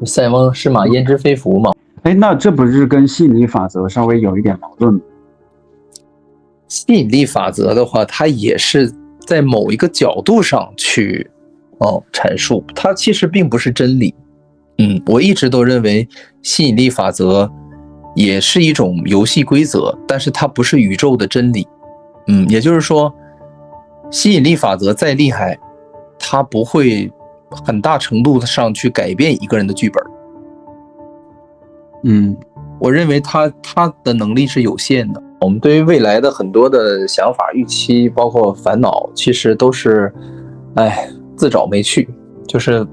塞翁失马焉知非福嘛。哎，那这不是跟吸引力法则稍微有一点矛盾吗？吸引力法则的话，它也是在某一个角度上去阐述，它其实并不是真理。我一直都认为吸引力法则也是一种游戏规则，但是它不是宇宙的真理。也就是说，吸引力法则再厉害，它不会很大程度上去改变一个人的剧本。我认为他的能力是有限的。我们对于未来的很多的想法、预期，包括烦恼，其实都是，自找没趣，就是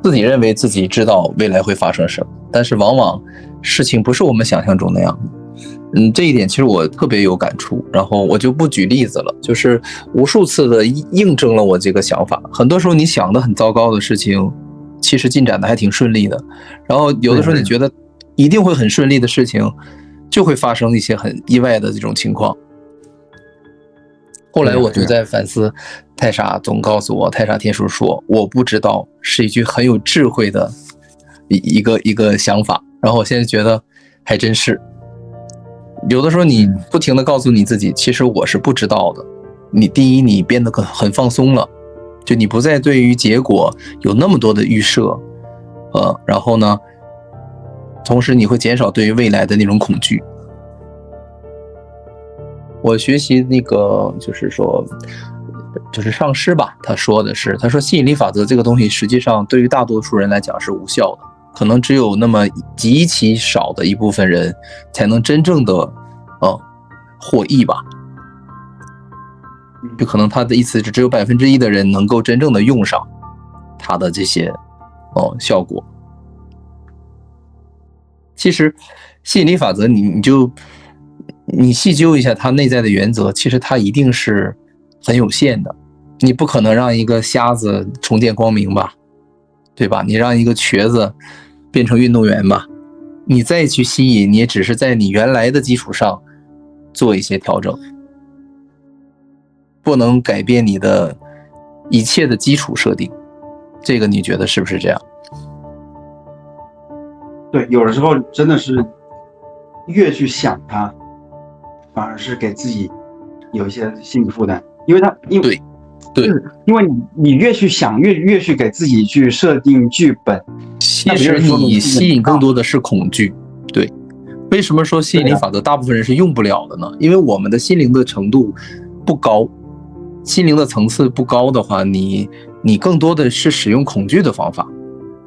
自己认为自己知道未来会发生什么，但是往往事情不是我们想象中那样的。这一点其实我特别有感触，然后我就不举例子了，就是无数次的印证了我这个想法。很多时候你想的很糟糕的事情，其实进展的还挺顺利的，然后有的时候你觉得一定会很顺利的事情，就会发生一些很意外的这种情况。后来我就在反思，太傻总告诉我，太傻天书说我不知道，是一句很有智慧的一个想法。然后我现在觉得还真是，有的时候你不停的告诉你自己，其实我是不知道的。第一，你变得很放松了，就你不再对于结果有那么多的预设，然后呢，同时你会减少对于未来的那种恐惧。我学习那个就是上师吧，他说吸引力法则这个东西实际上对于大多数人来讲是无效的，可能只有那么极其少的一部分人才能真正的获益吧。就可能他的意思是只有1%的人能够真正的用上他的这些效果。其实吸引力法则你细究一下它内在的原则，其实它一定是很有限的。你不可能让一个瞎子重见光明吧，对吧？你让一个瘸子变成运动员吧，你再去吸引，你也只是在你原来的基础上做一些调整，不能改变你的一切的基础设定。这个你觉得是不是这样？对，有的时候真的是越去想它，反而是给自己有一些心理负担，因为因为你越去想，越去给自己去设定剧本，其实你吸引更多的是恐惧。对，为什么说吸引力法则大部分人是用不了的呢？因为我们的心灵的程度不高，心灵的层次不高的话，你更多的是使用恐惧的方法，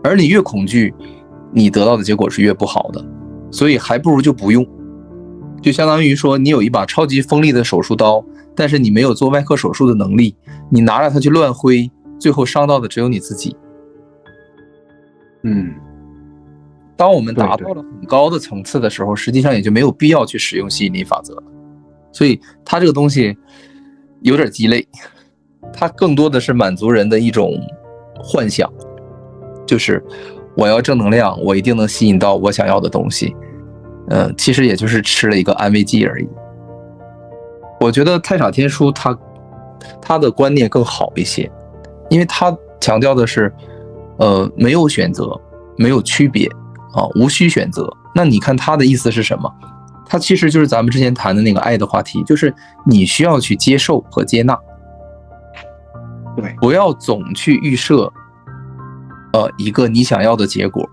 而你越恐惧，你得到的结果是越不好的，所以还不如就不用。就相当于说你有一把超级锋利的手术刀，但是你没有做外科手术的能力，你拿着它去乱挥，最后伤到的只有你自己。当我们达到了很高的层次的时候，实际上也就没有必要去使用吸引力法则了。所以它这个东西有点鸡肋，它更多的是满足人的一种幻想，就是我要正能量，我一定能吸引到我想要的东西。其实也就是吃了一个安慰剂而已。我觉得太傻天书他的观念更好一些，因为他强调的是没有选择，没有区别无需选择。那你看他的意思是什么？他其实就是咱们之前谈的那个爱的话题，就是你需要去接受和接纳，对，不要总去预设一个你想要的结果。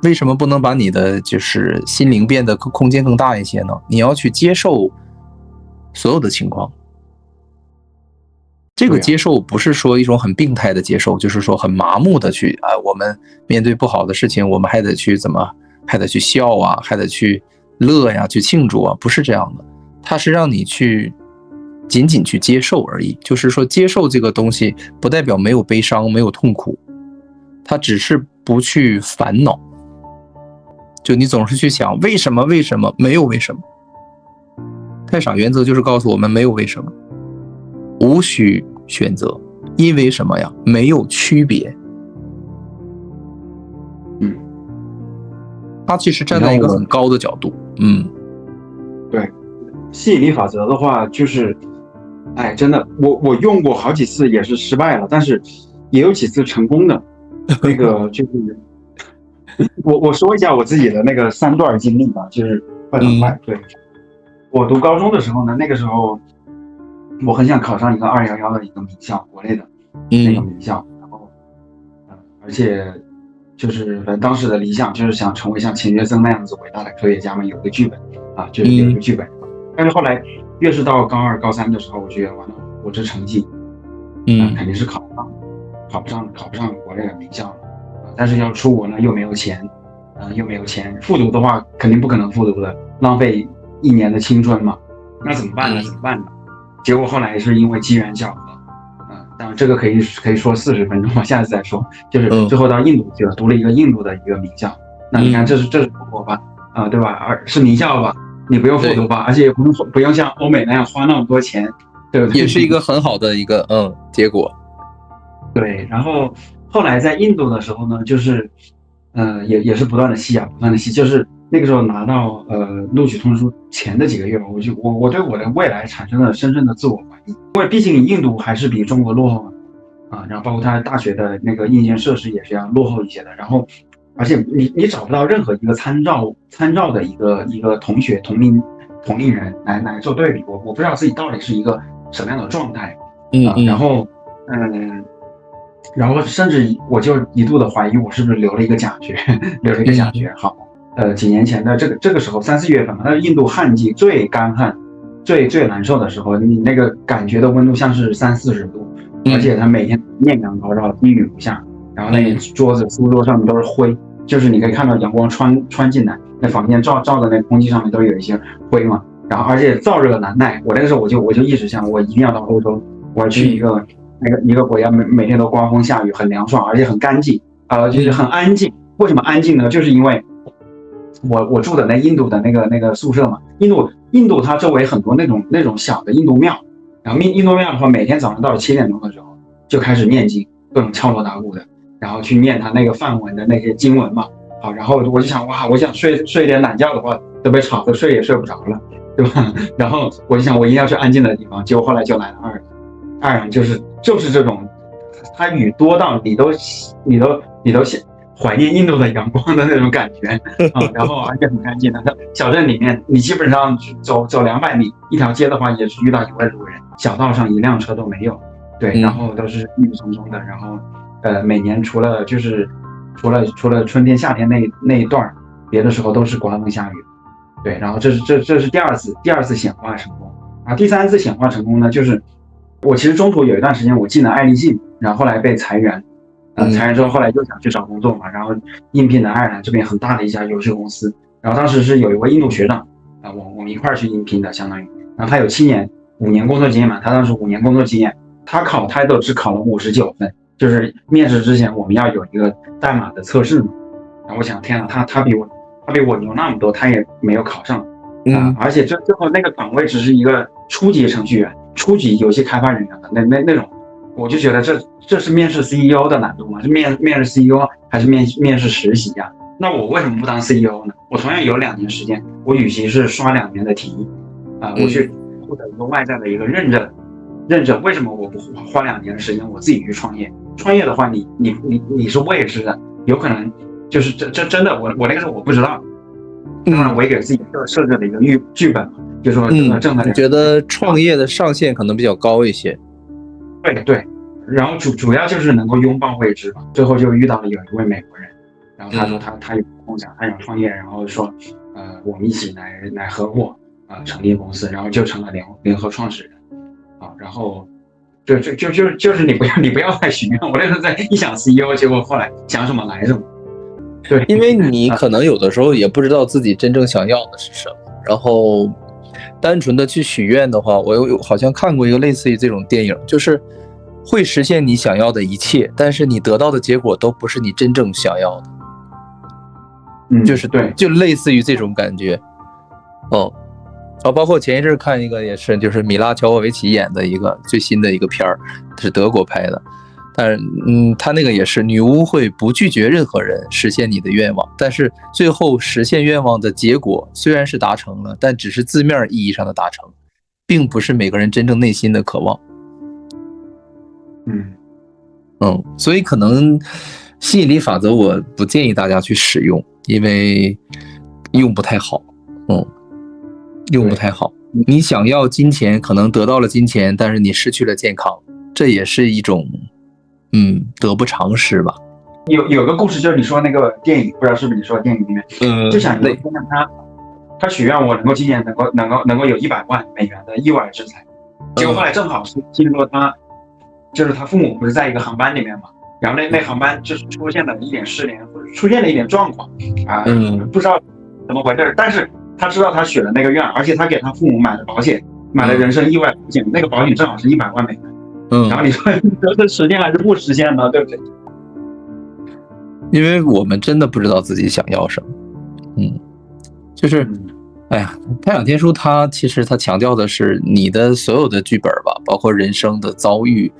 为什么不能把你的就是心灵变得空间更大一些呢？你要去接受所有的情况。这个接受不是说一种很病态的接受，就是说很麻木的去我们面对不好的事情，我们还得去还得去笑啊，还得去乐呀，去庆祝啊，不是这样的。它是让你去仅仅去接受而已，就是说接受这个东西不代表没有悲伤，没有痛苦，它只是不去烦恼。就你总是去想为什么，没有为什么。太傻原则就是告诉我们没有为什么，无需选择，因为什么呀？没有区别。他其实站在一个很高的角度。对，吸引力法则的话，就是真的我用过好几次也是失败了，但是也有几次成功的。那个就是我说一下我自己的那个3段经历吧，就是会很快。对，我读高中的时候呢，那个时候我很想考上一个211的一个名校，国内的那个名校，然后而且就是反正当时的理想就是想成为像钱学森那样子伟大的科学家们，有个剧本啊，就是有一个剧本。但是后来越是到高2、高3的时候，我觉得完了，我这成绩，肯定是考不上国内的名校了。但是要出国呢，又没有钱，复读的话肯定不可能复读的，浪费1年的青春嘛。那怎么办呢？结果后来是因为机缘巧合，当然这个可以说40分钟，我下次再说。就是最后到印度去了，读了一个印度的一个名校。那你看，这是出国吧，对吧？是名校吧，你不用复读吧，而且也不用像欧美那样花那么多钱，对不对？也是一个很好的一个结果。对，然后后来在印度的时候呢，就是也是不断的吸，就是那个时候拿到录取通知书前的几个月，我对我的未来产生了深深的自我怀疑，因为毕竟印度还是比中国落后了然后包括它大学的那个硬件设施也是要落后一些的，然后而且你找不到任何一个参照的一个同学同龄人来做对比，我不知道自己到底是一个什么样的状态然后甚至我就一度的怀疑我是不是留了一个假学。好，几年前的这个时候3、4月份嘛，那是印度旱季最干旱、最难受的时候，你那个感觉的温度像是30、40度，而且它每天艳阳高照，滴雨不下，然后那书桌上面都是灰，就是你可以看到阳光穿进来，那房间照的那空气上面都有一些灰嘛，然后而且燥热难耐，我那个时候我就一直想，我一定要到欧洲，我要去一个国家每天都刮风下雨，很凉爽，而且很干净，就是很安静。为什么安静呢？就是因为我住的那印度的那个宿舍嘛，印度它周围很多那种小的印度庙，然后印度庙的话，每天早上到了7点钟的时候就开始念经，各种敲锣打鼓的，然后去念他那个梵文的那些经文嘛。好，然后我就想哇，我想睡点懒觉的话，都被吵得睡也睡不着了，对吧？然后我就想我一定要去安静的地方，结果后来就来了爱尔兰，就是这种，它雨多到你都怀念印度的阳光的那种感觉然后而且很干净的小镇里面，你基本上走200米一条街的话，也是遇到1位路人，小道上一辆车都没有，对，然后都是郁郁葱葱的，然后每年除了春天夏天那一段，别的时候都是刮风下雨，对，然后这是第二次显化成功第3次显化成功呢，就是我其实中途有一段时间我进了爱立信，然后后来被裁员，裁员之后后来又想去找工作嘛，然后应聘的爱尔兰这边很大的一家游戏公司，然后当时是有一位印度学长我们一块儿去应聘的，相当于，然后他有5年工作经验嘛，他当时5年工作经验，他考 title 只考了59分，就是面试之前我们要有一个代码的测试嘛，然后我想天哪，他比我牛那么多，他也没有考上而且最后那个岗位只是一个初级程序员。初级游戏开发人员的那种，我就觉得这是面试 CEO 的难度吗？是面试 CEO 还是面试实习呀？那我为什么不当 CEO 呢？我同样有2年时间，我与其是刷2年的题我去获得一个外在的一个认证，为什么我不花2年的时间我自己去创业？创业的话，你是未知的，有可能就是这真的，我那个时候我不知道，当然我也给自己设置了一个剧本嘛。就说挣的，你觉得创业的上限可能比较高一些？对，然后主要就是能够拥抱未知嘛。最后就遇到了有一位美国人，然后他说他有梦想，他想创业，然后说我们一起来合伙成立公司，然后就成了联合创始人然后就是你不要再许愿，我那时候在一想 CEO， 结果后来想什么来什么。对，因为你可能有的时候也不知道自己真正想要的是什么，然后单纯的去许愿的话，我好像看过一个类似于这种电影，就是会实现你想要的一切，但是你得到的结果都不是你真正想要的。就是对，就类似于这种感觉。包括前一阵看一个也是，就是米拉乔沃维奇演的一个最新的一个片儿，是德国拍的。但是他那个也是女巫会不拒绝任何人实现你的愿望，但是最后实现愿望的结果虽然是达成了，但只是字面意义上的达成，并不是每个人真正内心的渴望。所以可能吸引力法则我不建议大家去使用，因为用不太好，用不太好。你想要金钱，可能得到了金钱，但是你失去了健康，这也是一种得不偿失吧。有个故事，就是你说那个电影，不知道是不是你说的电影里面，就想有一天他许愿我能够今年能够有100万美元的意外之财，结果后来正好是听说他父母不是在一个航班里面嘛，然后那航班就是出现了一点失联，或者出现了一点状况啊，不知道怎么回事，但是他知道他许了那个愿，而且他给他父母买了保险，买了人身意外保险，那个保险正好是100万美元，然后你说这实现还是不实现呢？对不对？因为我们真的不知道自己想要什么，就是，哎呀，太阳天书其实它强调的是你的所有的剧本吧，包括人生的遭遇、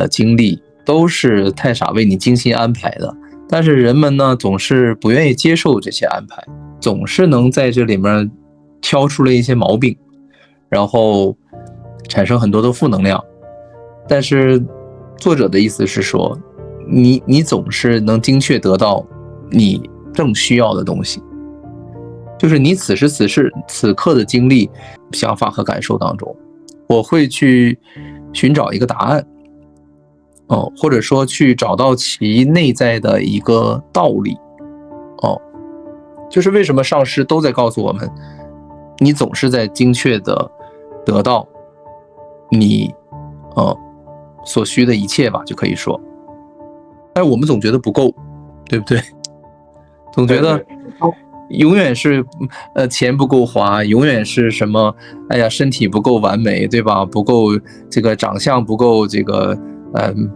经历，都是太傻为你精心安排的。但是人们呢，总是不愿意接受这些安排，总是能在这里面挑出了一些毛病，然后产生很多的负能量。但是作者的意思是说，你总是能精确得到你正需要的东西，就是你此时此刻的经历、想法和感受当中，我会去寻找一个答案，或者说去找到其内在的一个道理，就是为什么上师都在告诉我们，你总是在精确的得到你所需的一切吧，就可以说。但我们总觉得不够，对不对？总觉得永远是钱不够花，永远是什么哎呀身体不够完美，对吧？不够这个长相不够这个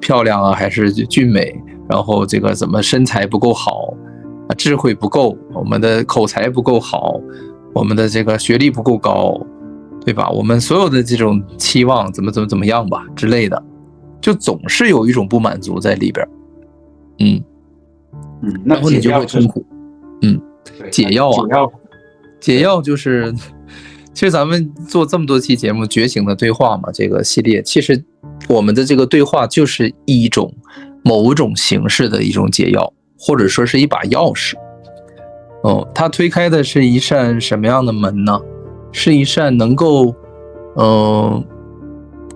漂亮啊，还是俊美，然后这个怎么身材不够好，智慧不够，我们的口才不够好，我们的这个学历不够高，对吧？我们所有的这种期望怎么样吧之类的，就总是有一种不满足在里边。然后你就会痛苦。解药就是，其实咱们做这么多期节目《觉醒的对话》嘛，这个系列，其实我们的这个对话就是一种某种形式的一种解药，或者说是一把钥匙。它推开的是一扇什么样的门呢？是一扇能够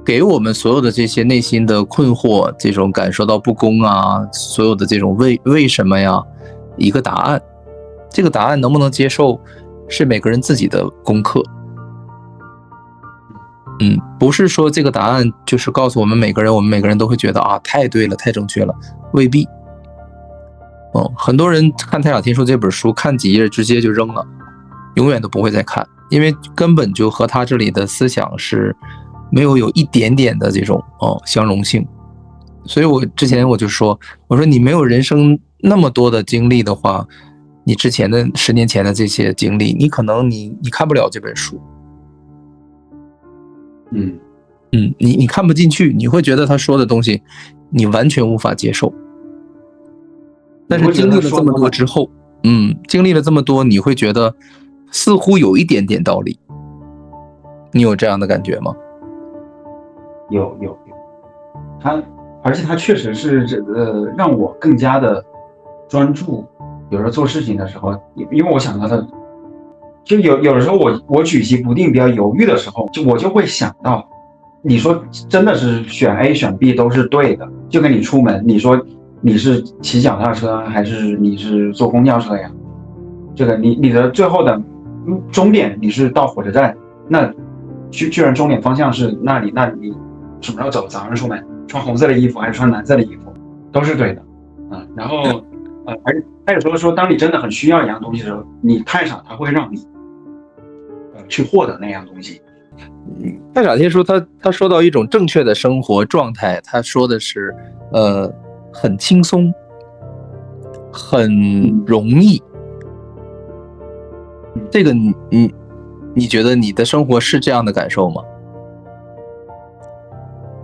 给我们所有的这些内心的困惑，这种感受到不公啊，所有的这种为什么呀，一个答案。这个答案能不能接受，是每个人自己的功课。不是说这个答案就是告诉我们每个人都会觉得啊，太对了，太正确了，未必。很多人看《太阳天书》这本书，看几页直接就扔了，永远都不会再看，因为根本就和他这里的思想是没有一点点的这种相容性。所以之前我就说，我说你没有人生那么多的经历的话，你之前的10年前的这些经历，你可能你看不了这本书。你看不进去，你会觉得他说的东西你完全无法接受。但是经历了这么多之后，经历了这么多，你会觉得似乎有一点点道理。你有这样的感觉吗？有，而且他确实是让我更加的专注。有时候做事情的时候，因为我想到他，就有的时候我举棋不定、比较犹豫的时候，我就会想到，你说真的是选 A 选 B 都是对的，就跟你出门，你说你是骑脚踏车还是你是坐公交车呀？这个你的最后的终点你是到火车站，那居然终点方向是那里，那你什么时候走？早上出门穿红色的衣服还是穿蓝色的衣服，都是对的。然后而他有时候说，当你真的很需要一样东西的时候，你太傻，他会让你去获得那样东西。太傻天书他说到一种正确的生活状态，他说的是很轻松，很容易。这个你觉得你的生活是这样的感受吗？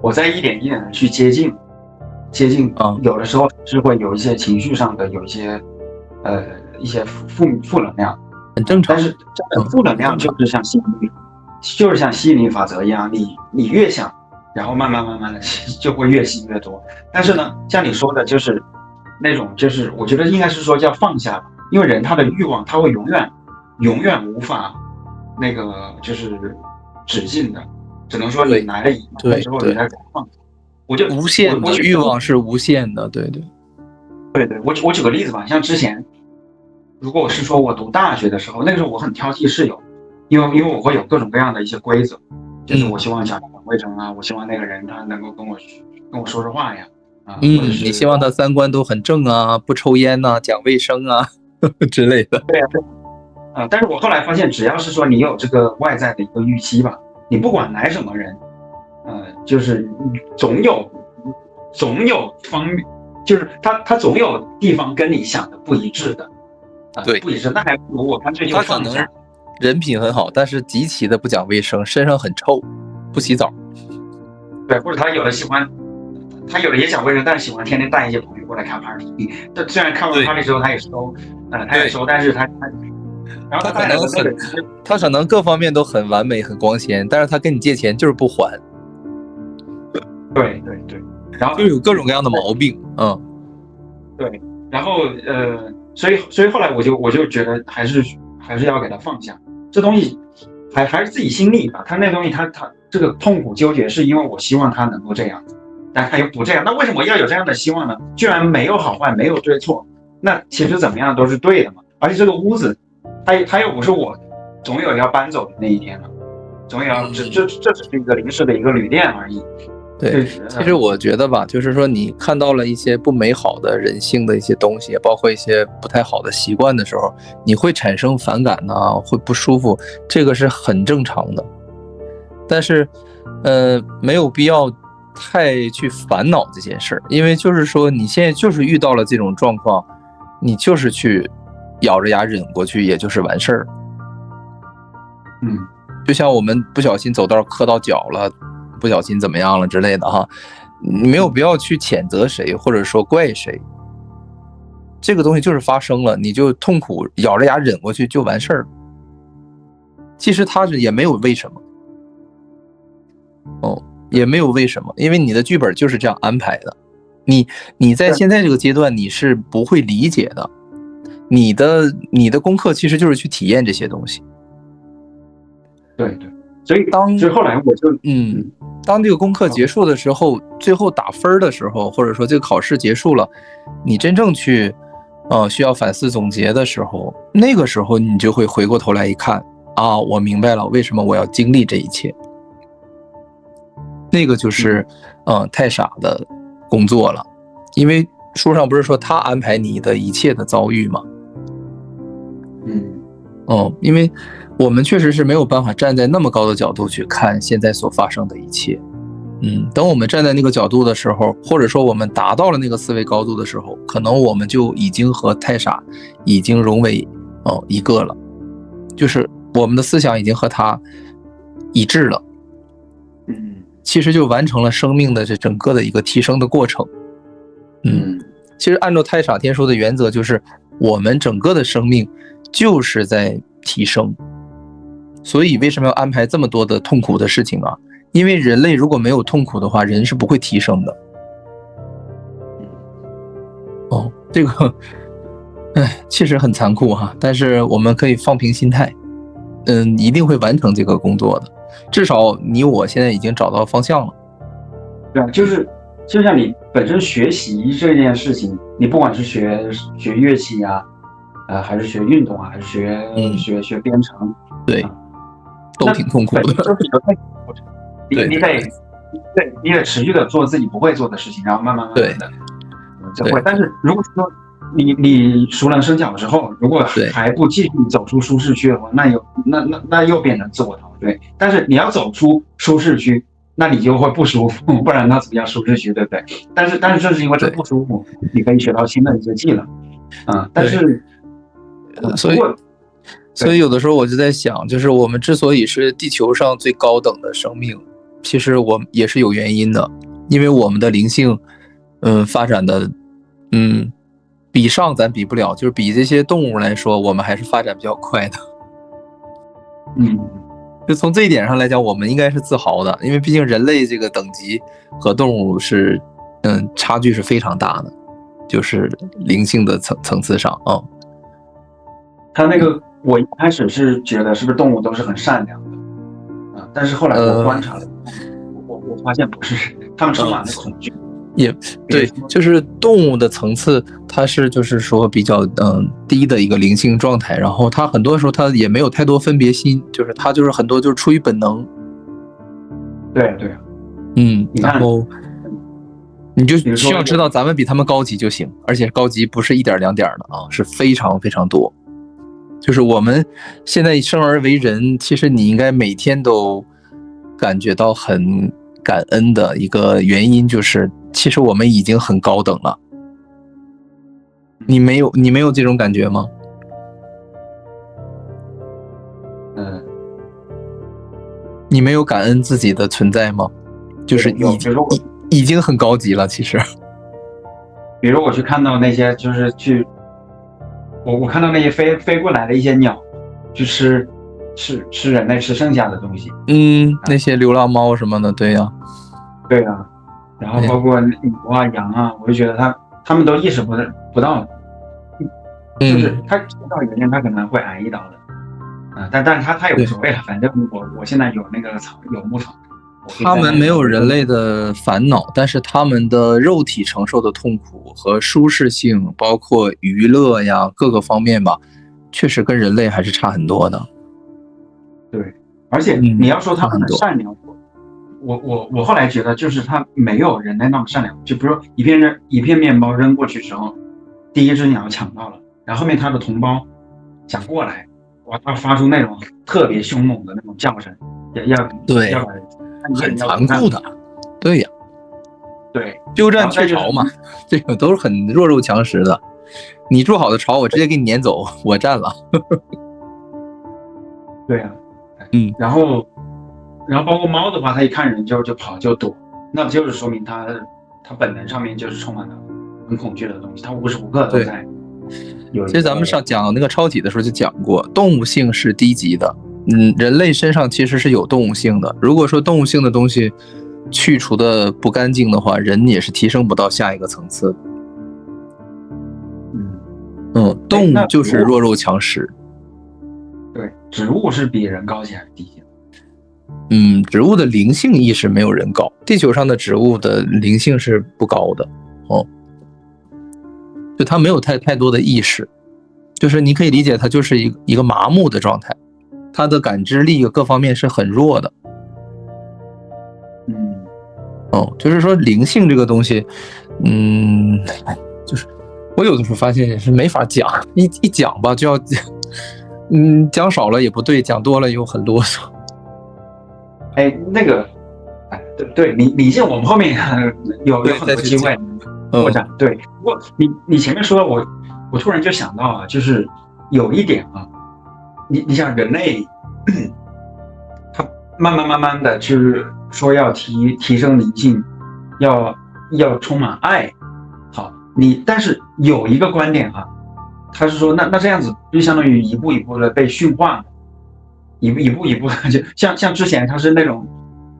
我在一点一点的去接近，有的时候是会有一些情绪上的，有一些负能量，很正常。但是这个负能量就是像吸引力法则一样，你越想，然后慢慢的就会越吸越多。但是呢，像你说的，就是那种就是我觉得应该是说叫放下吧，因为人他的欲望他会永远无法那个就是止境的，只能说你来了之后你再放下。我就无限的欲望是无限的，对。我举个例子吧，像之前如果我是说我读大学的时候，那个时候我很挑剔室友，因为我会有各种各样的一些规则，就是我希望小孩很卫生啊，我希望那个人他能够跟我说说话呀，你希望他三观都很正啊，不抽烟呐，讲卫生啊之类的。对但是我后来发现，只要是说你有这个外在的一个预期吧，你不管来什么人，就是总有方面，就是他总有地方跟你想的不一致的，对，不一致，那还不如我干脆就放下。人品很好，但是极其的不讲卫生，身上很臭，不洗澡。对，或者他有的也讲卫生，但是喜欢天天带一些朋友过来看 party。这虽然看完 party 之后他也收，但是然后他可能各方面都很完美很光鲜，但是他跟你借钱就是不还。对，然后就有各种各样的毛病。对，然后所以后来我就觉得还是要给他放下这东西，还是自己心里吧。他那东西他这个痛苦纠结是因为我希望他能够这样，但他又不这样，那为什么要有这样的希望呢？居然没有好坏，没有对错，那其实怎么样都是对的嘛。而且这个屋子他又不是我总有要搬走的那一天了，总有要这只是一个临时的一个旅店而已。对，其实我觉得吧，就是说你看到了一些不美好的人性的一些东西，包括一些不太好的习惯的时候，你会产生反感呢，会不舒服，这个是很正常的。但是没有必要太去烦恼这件事儿，因为就是说你现在就是遇到了这种状况，你就是去咬着牙忍过去，也就是完事儿。就像我们不小心走道磕到脚了，不小心怎么样了之类的哈，你没有必要去谴责谁或者说怪谁，这个东西就是发生了，你就痛苦咬着牙忍过去就完事儿。其实他也没有为什么，也没有为什么，因为你的剧本就是这样安排的。你在现在这个阶段你是不会理解的，你的功课其实就是去体验这些东西。对，所以后来我就当这个功课结束的时候，最后打分的时候，或者说这个考试结束了，你真正去需要反思总结的时候，那个时候你就会回过头来一看啊，我明白了为什么我要经历这一切。那个就是太傻的工作了，因为书上不是说他安排你的一切的遭遇吗？因为我们确实是没有办法站在那么高的角度去看现在所发生的一切。等我们站在那个角度的时候，或者说我们达到了那个思维高度的时候，可能我们就已经和太傻已经融为一个了，就是我们的思想已经和他一致了。其实就完成了生命的这整个的一个提升的过程。其实按照太傻天书的原则，就是我们整个的生命就是在提升。所以为什么要安排这么多的痛苦的事情啊？因为人类如果没有痛苦的话，人是不会提升的。这个确实很残酷哈，但是我们可以放平心态，一定会完成这个工作的。至少你我现在已经找到方向了。对，就像你本身学习这件事情，你不管是学乐器啊，还是学运动啊，还是学编程，对，都挺痛苦的。就是有痛苦过程。你得持续的做自己不会做的事情，然后慢慢的就会。但是如果说你熟能生巧之后，如果还不继续走出舒适区的话，那又变成自我陶醉。但是你要走出舒适区，那你就会不舒服，不然那怎么叫舒适区，对不对？但是正是因为这不舒服，你可以学到新的一些技能。但是所以有的时候我就在想，就是我们之所以是地球上最高等的生命，其实我们也是有原因的，因为我们的灵性发展的比上咱比不了，就是比这些动物来说，我们还是发展比较快的。就从这一点上来讲，我们应该是自豪的，因为毕竟人类这个等级和动物是差距是非常大的。就是灵性的层次上啊。他那个我一开始是觉得是不是动物都是很善良的啊，但是后来我观察了，我发现不是，他们充满了恐惧。也对，就是动物的层次，它是就是说比较低的一个灵性状态，然后它很多时候它也没有太多分别心，就是它就是很多就是出于本能。对，然后你就需要知道咱们比他们高级就行，而且高级不是1点2点的啊，是非常非常多。就是我们现在生而为人，其实你应该每天都感觉到很感恩的一个原因，就是其实我们已经很高等了。你没有这种感觉吗？你没有感恩自己的存在吗？就是已经很高级了，其实。比如我去看到那些，就是去，我看到那些飞过来的一些鸟，去吃人类吃剩下的东西。那些流浪猫什么的，对呀。对啊，然后包括牛啊、羊啊，我就觉得他们都意识不到，就是他知道有一天他可能会挨一刀的。但是他也无所谓了，反正我现在有那个草，有牧场。他们没有人类的烦恼，但是他们的肉体承受的痛苦和舒适性，包括娱乐呀各个方面吧，确实跟人类还是差很多的。对，而且你要说他们善良，我后来觉得就是他没有人类那么善良。就比如说一片面包扔过去之后，第一只鸟抢到了，然后后面他的同胞想过来。哇，他发出那种特别凶猛的那种叫声，要很残酷的，对呀，对，鸠占鹊巢嘛，这个都是很弱肉强食的。你筑好的巢，我直接给你撵走，我占了。对呀，然后包括猫的话，它一看人就跑就躲，那不就是说明它本能上面就是充满了很恐惧的东西，它无时无刻都在。其实咱们上讲那个超体的时候就讲过，动物性是低级的，人类身上其实是有动物性的。如果说动物性的东西去除的不干净的话，人也是提升不到下一个层次的。动物就是弱肉强食。对，植物是比人高级还是低级？植物的灵性意识没有人高，地球上的植物的灵性是不高的就它没有太多的意识，就是你可以理解它就是一个麻木的状态，它的感知力各方面是很弱的。就是说灵性这个东西，就是我有的时候发现也是没法讲，一讲吧就要，讲少了也不对，讲多了又很啰嗦。那个，对，理性我们后面有很多机会。扩展对，不过你前面说我突然就想到啊，就是有一点啊，你想人类，他慢慢的就是说要提升灵性，要充满爱，好，但是有一个观点啊，他是说那这样子就相当于一步一步的被驯化，一步的就像之前他是那种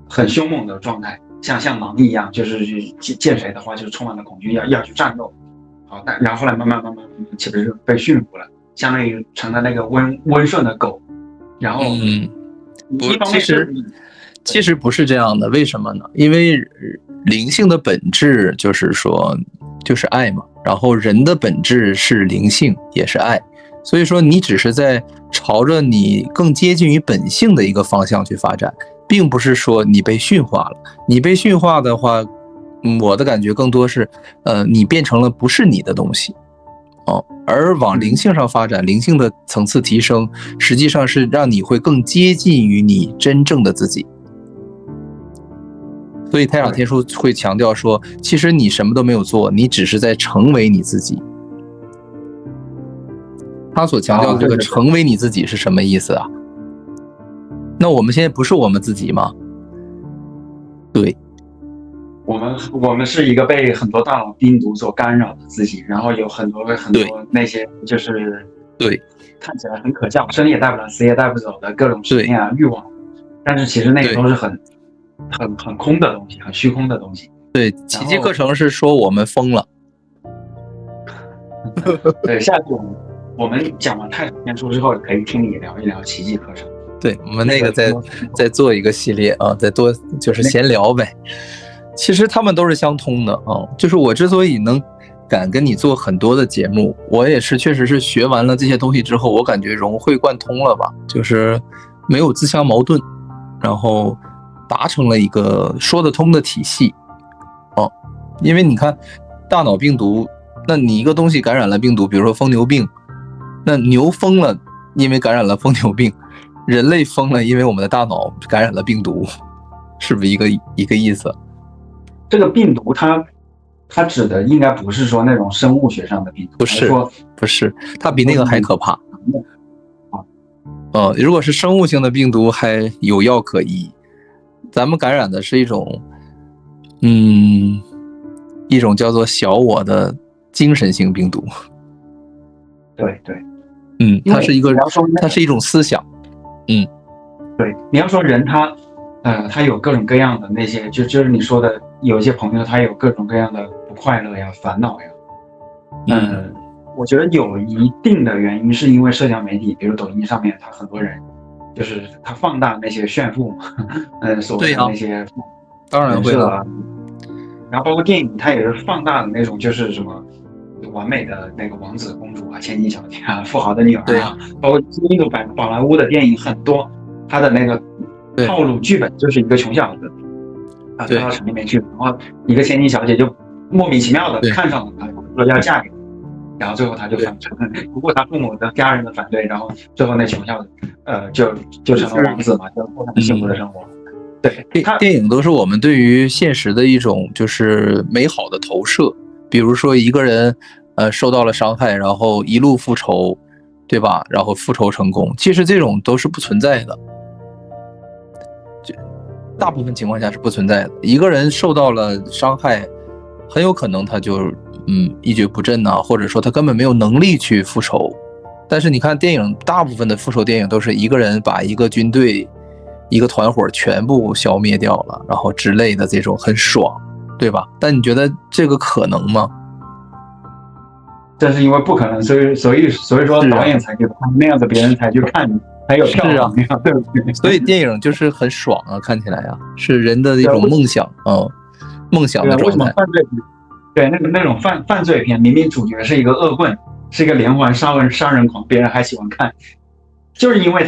很凶猛的状态。像狼一样，就是见谁的话就是充满了恐惧，要去战斗。好，然后后来慢慢岂不是被驯服了，相当于成了那个温顺的狗。然后，一方面其实不是这样的，为什么呢？因为灵性的本质就是说就是爱嘛，然后人的本质是灵性，也是爱。所以说你只是在朝着你更接近于本性的一个方向去发展，并不是说你被驯化了。你被驯化的话，我的感觉更多是你变成了不是你的东西而往灵性上发展，灵性的层次提升，实际上是让你会更接近于你真正的自己。所以太上天书会强调说，其实你什么都没有做，你只是在成为你自己。他所强调的这个成为你自己是什么意思啊？那我们现在不是我们自己吗？对，我们是一个被很多大脑病毒所干扰的自己，然后有很多那些就是对看起来很可笑，生也带不了，死也带不走的各种执念啊欲望，但是其实那个都是很空的东西，很虚空的东西。对，奇迹课程是说我们疯了。对，下次我们讲完太上天书之后，可以听你聊一聊奇迹课程。对，我们那个再做一个系列啊，再多就是闲聊呗。其实他们都是相通的啊，就是我之所以能敢跟你做很多的节目，我也是确实是学完了这些东西之后，我感觉融会贯通了吧，就是没有自相矛盾，然后达成了一个说得通的体系啊。因为你看大脑病毒，那你一个东西感染了病毒，比如说疯牛病，那牛疯了，因为感染了疯牛病。人类疯了，因为我们的大脑感染了病毒，是不是一个意思？这个病毒它指的应该不是说那种生物学上的病毒，不是，它比那个还可怕。如果是生物性的病毒还有药可医，咱们感染的是一种叫做小我的精神性病毒。对，它是一种思想。对，你要说人他有各种各样的那些，就是你说的有一些朋友他有各种各样的不快乐呀、烦恼呀。我觉得有一定的原因是因为社交媒体，比如抖音上面，他很多人就是他放大那些炫富嘛，所谓的那些当然会了。然后包括电影，它也是放大的那种，就是什么完美的那个王子公主啊、千金小姐啊、富豪的女儿啊，包括那个宝莱坞的电影很多，他的那个套路剧本就是一个穷小子啊，到城里面去，然后一个千金小姐就莫名其妙的看上了他，说要嫁给他，然后最后他就承认，不顾他父母的家人的反对，然后最后那穷小子就成了王子嘛，就过上幸福的生活。对，电影都是我们对于现实的一种就是美好的投射，比如说一个人受到了伤害，然后一路复仇，对吧？然后复仇成功，其实这种都是不存在的，大部分情况下是不存在的。一个人受到了伤害，很有可能他就一蹶不振呐，或者说他根本没有能力去复仇。但是你看电影，大部分的复仇电影都是一个人把一个军队、一个团伙全部消灭掉了，然后之类的，这种很爽，对吧？但你觉得这个可能吗？正是因为不可能，所以说导演才去看那样子，别人才去看你，才有票房，对不对？所以电影就是很爽啊，看起来啊，是人的一种梦想啊，梦想的状态。为什么犯罪？对，那种犯罪片，明明主角是一个恶棍，是一个连环杀人狂，别人还喜欢看，就是因为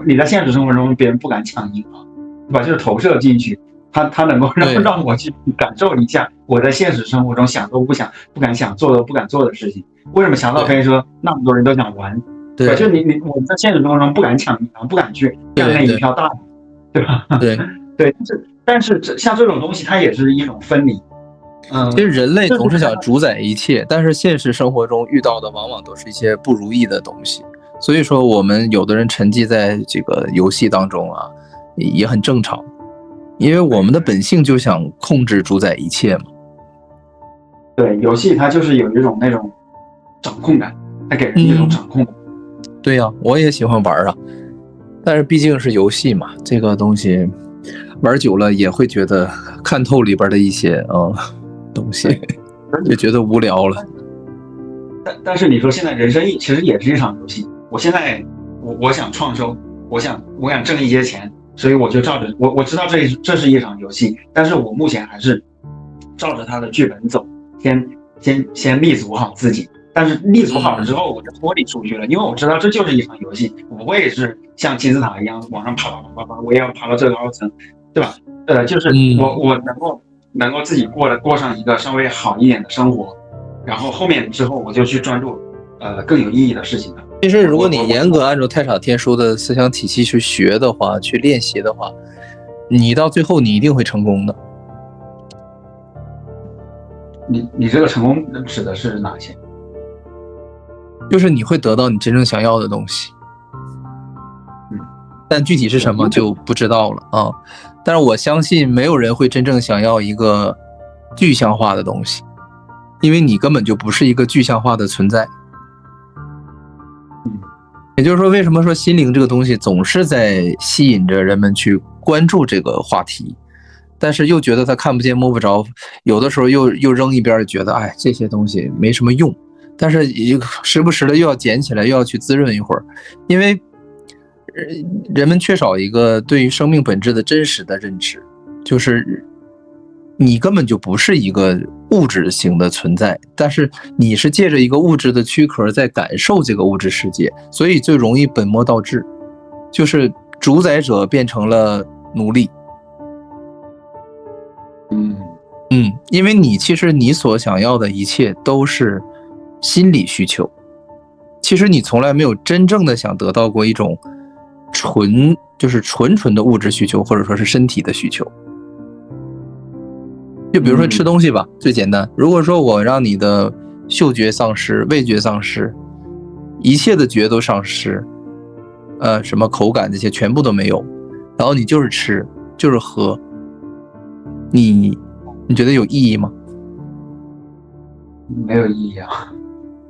你在现实生活中别人不敢抢银行，对吧？就是投射进去。他能够让我去感受一下我在现实生活中想都不敢想，做都不敢做的事情。为什么侠盗飞车那么多人都想玩？对，就我在现实生活中不敢抢银行，不敢去干那一票大的，对吧？对，但是像这种东西，它也是一种分离。其实人类总是想主宰一切，但是现实生活中遇到的往往都是一些不如意的东西。所以说，我们有的人沉寂在这个游戏当中啊，也很正常。因为我们的本性就想控制主宰一切嘛。对，游戏它就是有一种那种掌控感，它给人一种掌控感。对呀，我也喜欢玩啊，但是毕竟是游戏嘛，这个东西玩久了也会觉得看透里边的一些东西，就觉得无聊了。但是你说现在人生其实也是一场游戏。我现在我想创收，我想挣一些钱。所以我就照着我知道这是一场游戏，但是我目前还是照着他的剧本走，先立足好自己。但是立足好了之后，我就脱离出去了，因为我知道这就是一场游戏，我不会是像金字塔一样往上爬，我也要爬到最高层，对吧？就是我能够自己过上一个稍微好一点的生活，然后后面之后我就去专注更有意义的事情了。其实，如果你严格按照太上天书的思想体系去学的话，去练习的话，你到最后你一定会成功的。你这个成功指的是哪些？就是你会得到你真正想要的东西。但具体是什么就不知道了啊。但是我相信没有人会真正想要一个具象化的东西，因为你根本就不是一个具象化的存在。也就是说，为什么说心灵这个东西总是在吸引着人们去关注这个话题，但是又觉得它看不见摸不着，有的时候又扔一边，觉得这些东西没什么用。但是时不时的又要捡起来，又要去滋润一会儿，因为人们缺少一个对于生命本质的真实的认知，就是你根本就不是一个物质型的存在，但是你是借着一个物质的躯壳在感受这个物质世界，所以最容易本末倒置，就是主宰者变成了奴隶。因为其实你所想要的一切都是心理需求，其实你从来没有真正的想得到过一种纯的物质需求，或者说是身体的需求。就比如说吃东西吧，最简单，如果说我让你的嗅觉丧失，味觉丧失，一切的觉都丧失，什么口感这些全部都没有，然后你就是吃就是喝，你觉得有意义吗？没有意义啊，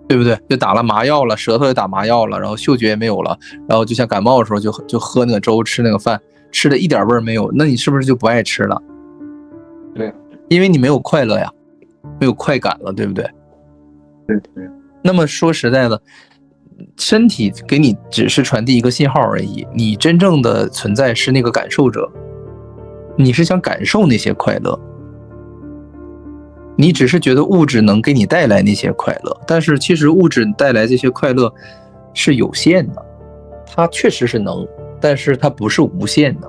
对不对？就打了麻药了，舌头也打麻药了，然后嗅觉也没有了，然后就像感冒的时候就喝那个粥，吃那个饭，吃的一点味儿没有，那你是不是就不爱吃了？对，因为你没有快乐呀，没有快感了，对不对？对。那么说实在的，身体给你只是传递一个信号而已，你真正的存在是那个感受者，你是想感受那些快乐，你只是觉得物质能给你带来那些快乐，但是其实物质带来这些快乐是有限的，它确实是能，但是它不是无限的。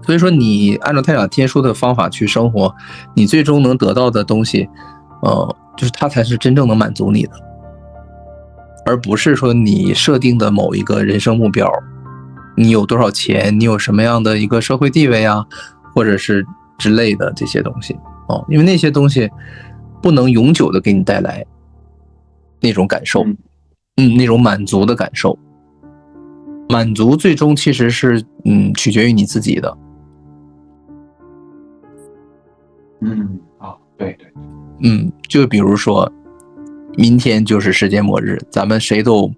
所以说你按照太阳天书的方法去生活，你最终能得到的东西就是它才是真正能满足你的，而不是说你设定的某一个人生目标，你有多少钱，你有什么样的一个社会地位啊，或者是之类的这些东西因为那些东西不能永久的给你带来那种感受，那种满足的感受。满足最终其实是取决于你自己的。对，就比如说明天就是世界末日，咱们谁都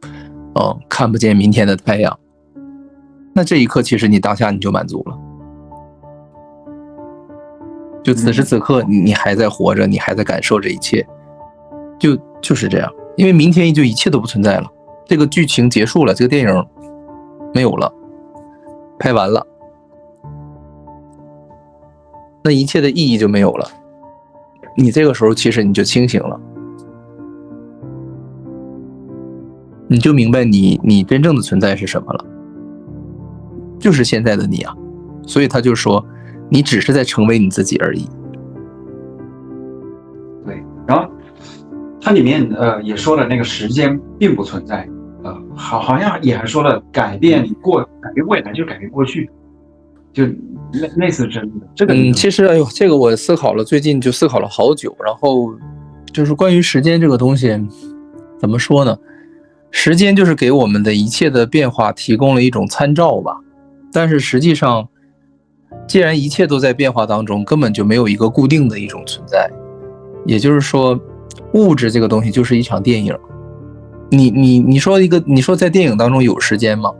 看不见明天的太阳，那这一刻其实你当下你就满足了，就此时此刻你还在活着，你还在感受这一切，就是这样。因为明天就一切都不存在了，这个剧情结束了，这个电影没有了，拍完了，那一切的意义就没有了，你这个时候其实你就清醒了，你就明白你真正的存在是什么了，就是现在的你啊。所以他就说你只是在成为你自己而已。对，然后它里面也说了那个时间并不存在，好像也还说了改变未来就改变过去，就类似这个其实这个我思考了，最近就思考了好久，然后就是关于时间这个东西怎么说呢，时间就是给我们的一切的变化提供了一种参照吧，但是实际上既然一切都在变化当中，根本就没有一个固定的一种存在，也就是说物质这个东西就是一场电影。你说在电影当中有时间吗？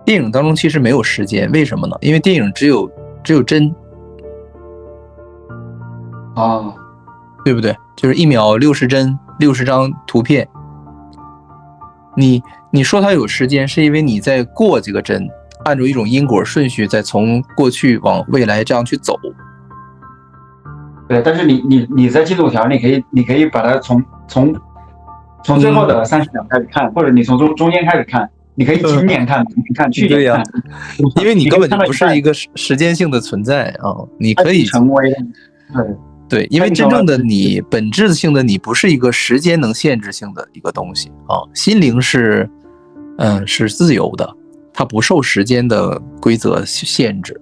电影当中其实没有时间，为什么呢？因为电影只有帧对不对？就是1秒60帧，60张图片。你说它有时间，是因为你在过这个帧，按照一种因果顺序，再从过去往未来这样去走。对，但是你在进度条，你可以把它从最后的30秒开始看，或者你从中间开始看，你可以今年看，明年看，去年看，因为你根本就不是一个时间性的存在啊，你可以成为对，因为真正的你本质性的你不是一个时间能限制性的一个东西啊，心灵是自由的，它不受时间的规则限制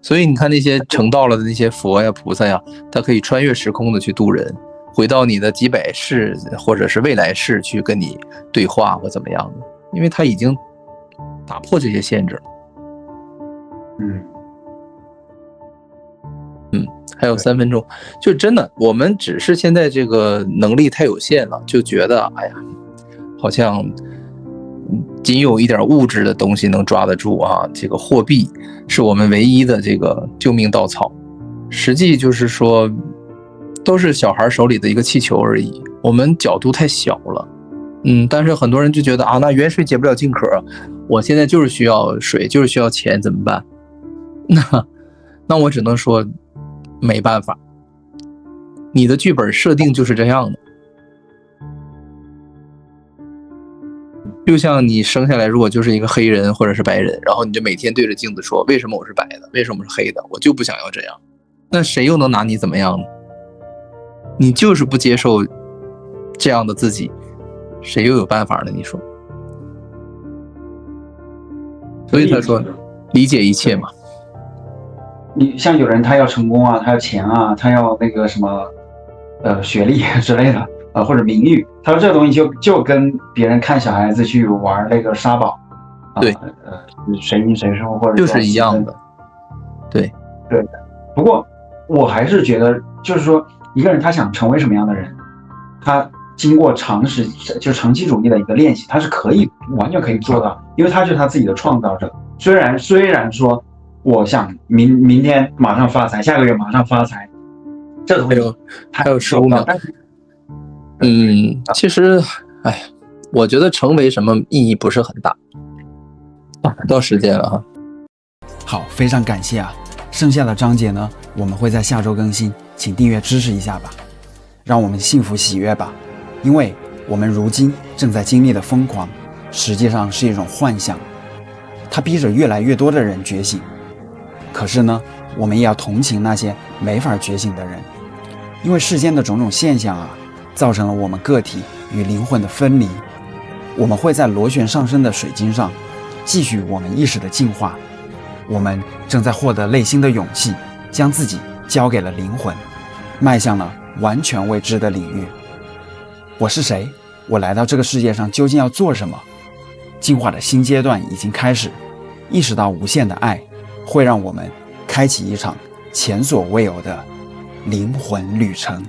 所以你看那些成道了的那些佛呀菩萨呀，他可以穿越时空的去渡人，回到你的几百世或者是未来世去跟你对话或怎么样的，因为他已经打破这些限制了。还有3分钟，就真的我们只是现在这个能力太有限了，就觉得哎呀，好像仅有一点物质的东西能抓得住啊，这个货币是我们唯一的这个救命稻草。实际就是说都是小孩手里的一个气球而已，我们角度太小了。但是很多人就觉得啊，那远水解不了近渴，我现在就是需要水，就是需要钱，怎么办？那我只能说没办法，你的剧本设定就是这样的。就像你生下来如果就是一个黑人或者是白人，然后你就每天对着镜子说为什么我是白的，为什么是黑的，我就不想要这样，那谁又能拿你怎么样呢？你就是不接受这样的自己，谁又有办法呢？你说。所以他说理解一切嘛。你像有人他要成功啊，他要钱啊，他要那个什么学历之类的或者名誉，他说这东西就跟别人看小孩子去玩那个沙堡对谁赢谁输或者就是一样的。对对。不过我还是觉得就是说一个人他想成为什么样的人，他经过长期主义的一个练习，他是完全可以做到，因为他就是他自己的创造者。虽然说我想明天马上发财，下个月马上发财，这东西还有15秒。其实我觉得成为什么意义不是很大。到时间了哈。好，非常感谢啊！剩下的章节呢，我们会在下周更新，请订阅支持一下吧，让我们幸福喜悦吧。因为我们如今正在经历的疯狂，实际上是一种幻象，它逼着越来越多的人觉醒。可是呢，我们也要同情那些没法觉醒的人，因为世间的种种现象啊，造成了我们个体与灵魂的分离。我们会在螺旋上升的水晶上继续我们意识的进化。我们正在获得内心的勇气，将自己交给了灵魂，迈向了完全未知的领域。我是谁？我来到这个世界上究竟要做什么？进化的新阶段已经开始，意识到无限的爱会让我们开启一场前所未有的灵魂旅程。